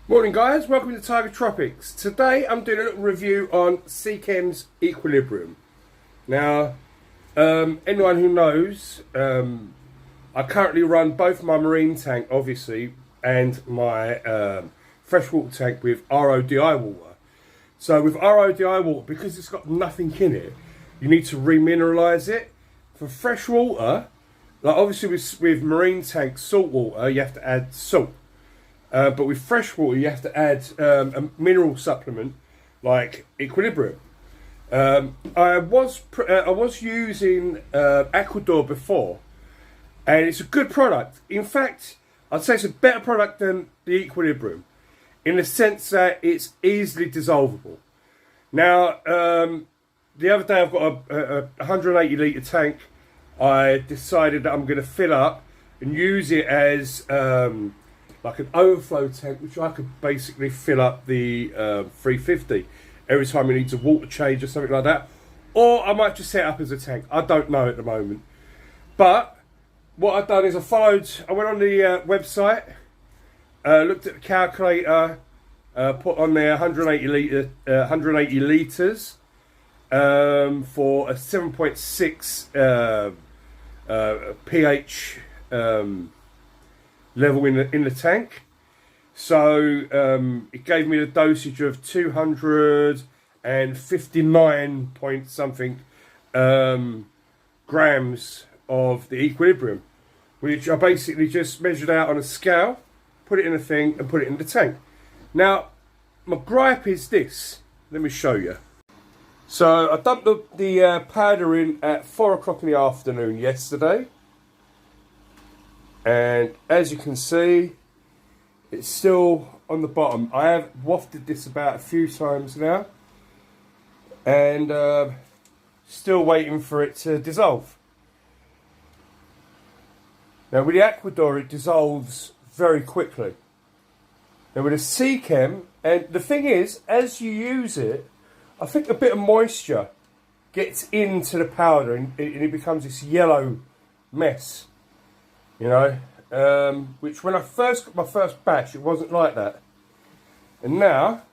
Morning guys, welcome to Tiger Tropics. Today I'm doing a little review on Seachem's Equilibrium. Now, anyone who knows, I currently run both my marine tank, obviously, and my freshwater tank with RODI water. So with RODI water, because it's got nothing in it, you need to remineralise it. For fresh water, like obviously with marine tank salt water, you have to add salt. But with fresh water, you have to add a mineral supplement like Equilibrium. I was using Aquador before, and it's a good product. In fact, I'd say it's a better product than the Equilibrium, in the sense that it's easily dissolvable. Now, the other day I've got a 180 litre tank. I decided that I'm going to fill up and use it as like an overflow tank, which I could basically fill up the 350 every time it needs a water change or something like that. Or I might just set it up as a tank. I don't know at the moment. But what I've done is I went on the website, looked at the calculator, put on there 180 litres for a 7.6 pH level in the tank. So it gave me the dosage of 259 point something grams of the Equilibrium, which I basically just measured out on a scale, put it in a thing and put it in the tank. Now my gripe is this, let me show you. So I dumped the powder in at 4 o'clock in the afternoon yesterday, and as you can see, it's still on the bottom. I have wafted this about a few times now, and still waiting for it to dissolve. Now with the Aquador, it dissolves very quickly. Now with the Seachem, and the thing is, as you use it, I think a bit of moisture gets into the powder and it becomes this yellow mess, you know, which when I first got my first batch, it wasn't like that. And now,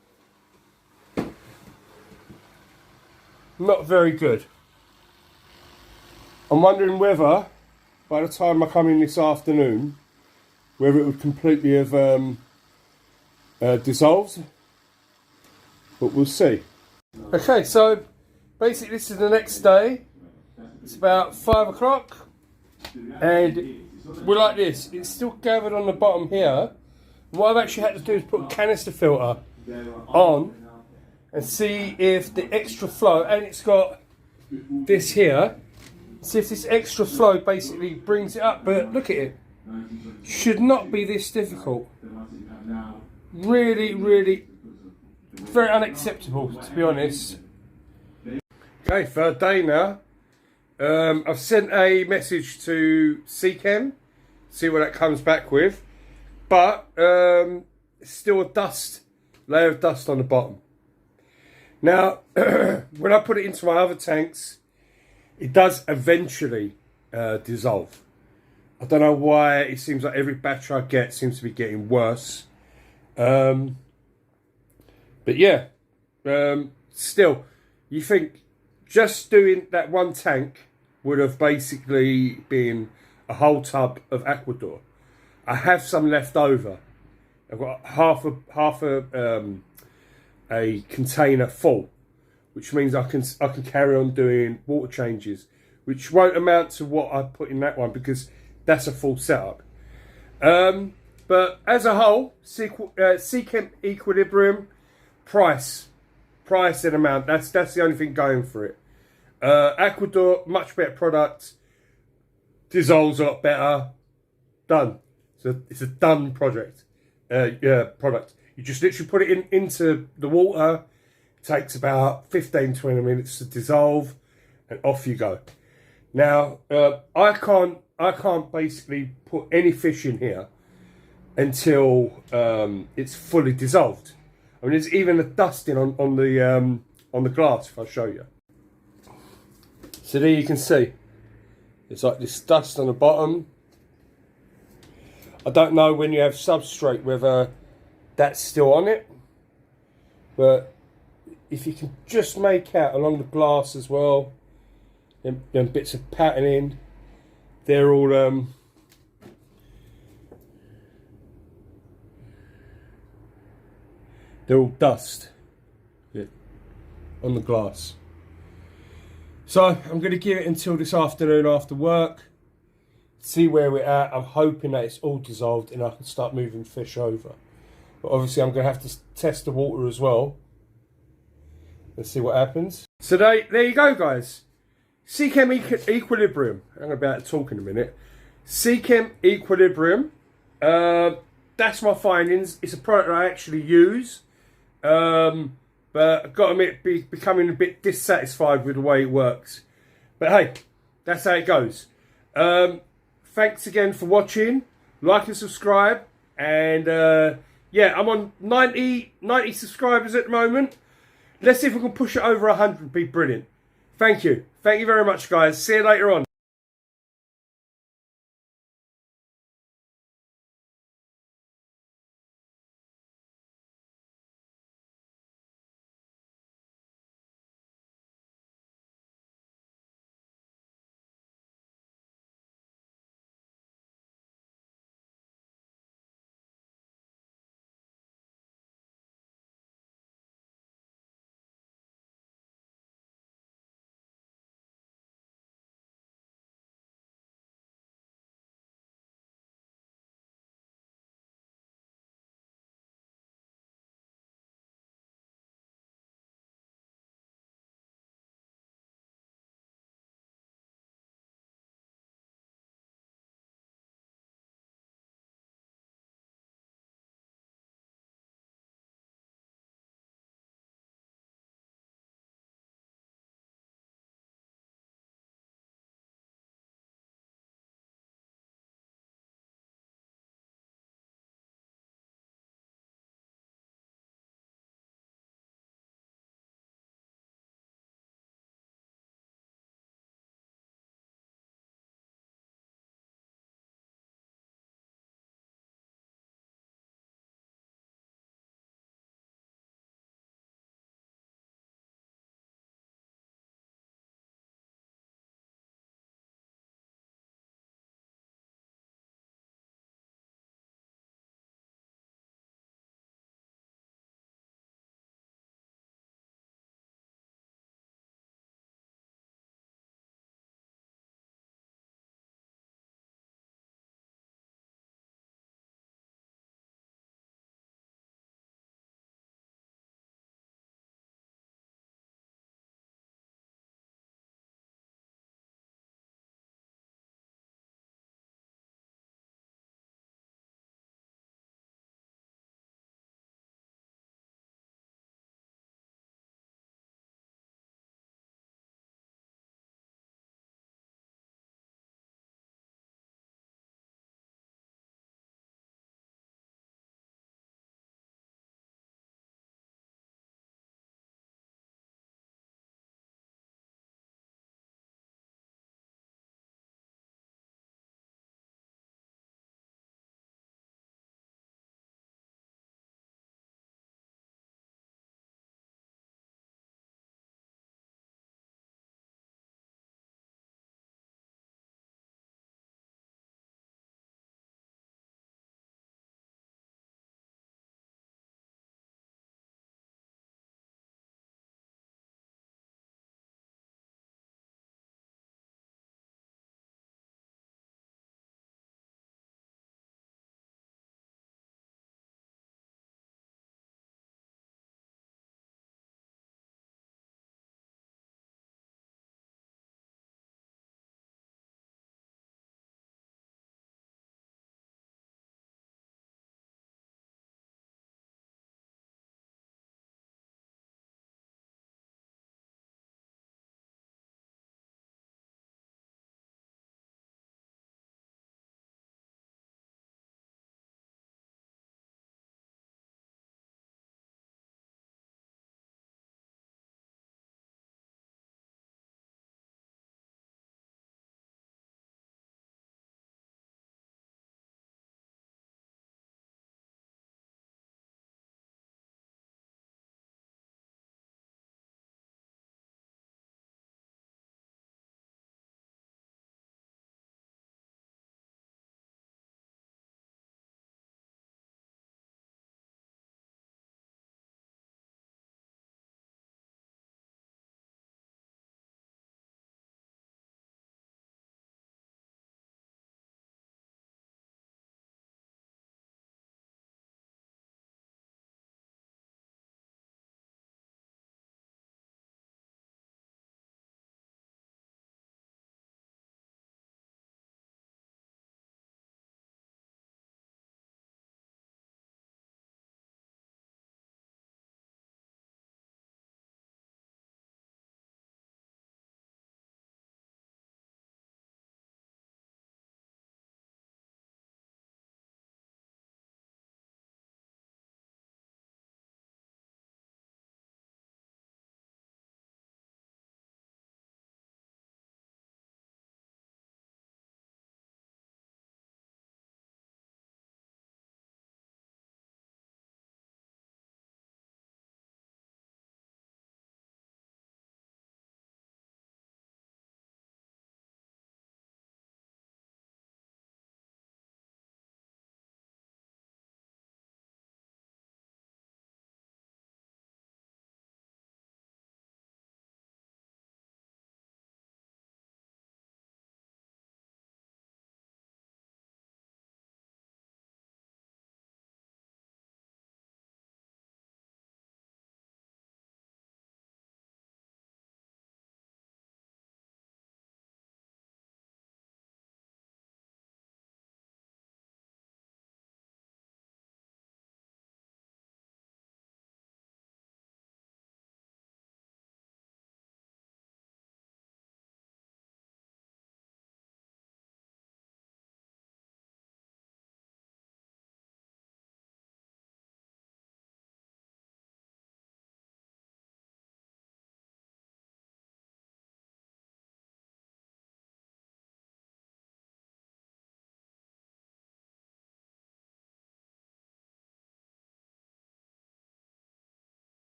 not very good. I'm wondering whether, by the time I come in this afternoon, whether it would completely have dissolved, but we'll see. Okay, so basically this is the next day. It's about 5 o'clock and we're like this. It's still gathered on the bottom here. What I've actually had to do is put a canister filter on and see if the extra flow, and it's got this here, see if this extra flow basically brings it up. But look at it, should not be this difficult. Really very unacceptable, to be honest. Okay, third day now. I've sent a message to Seachem, see what that comes back with, but still a layer of dust on the bottom. Now, when I put it into my other tanks, it does eventually dissolve. I don't know why. It seems like every batch I get seems to be getting worse. But yeah, still, you think just doing that one tank would have basically been a whole tub of Aquador. I have some left over. I've got half a container full, which means I can carry on doing water changes, which won't amount to what I put in that one because that's a full setup. But as a whole, Seachem Equilibrium, price and amount, that's the only thing going for it. Aquador, much better product, dissolves a lot better, done. So it's a done product. Product. You just literally put it into the water. It takes about 15-20 minutes to dissolve, and off you go. Now I can't basically put any fish in here until it's fully dissolved. I mean, there's even a dusting on the glass, if I show you. So there you can see, it's like this dust on the bottom. I don't know when you have substrate whether that's still on it. But if you can just make out along the glass as well, them bits of patterning, they're all dust on the glass. So I'm going to give it until this afternoon after work, see where we're at. I'm hoping that it's all dissolved and I can start moving fish over. But obviously I'm going to have to test the water as well. Let's see what happens. So there you go, guys. Seachem Equilibrium. I'm about to talk in a minute. Seachem Equilibrium. That's my findings. It's a product I actually use. But I've got to admit, becoming a bit dissatisfied with the way it works. But hey, that's how it goes. Thanks again for watching. Like and subscribe. And yeah, I'm on 90 subscribers at the moment. Let's see if we can push it over 100. Be brilliant. Thank you. Thank you very much, guys. See you later on.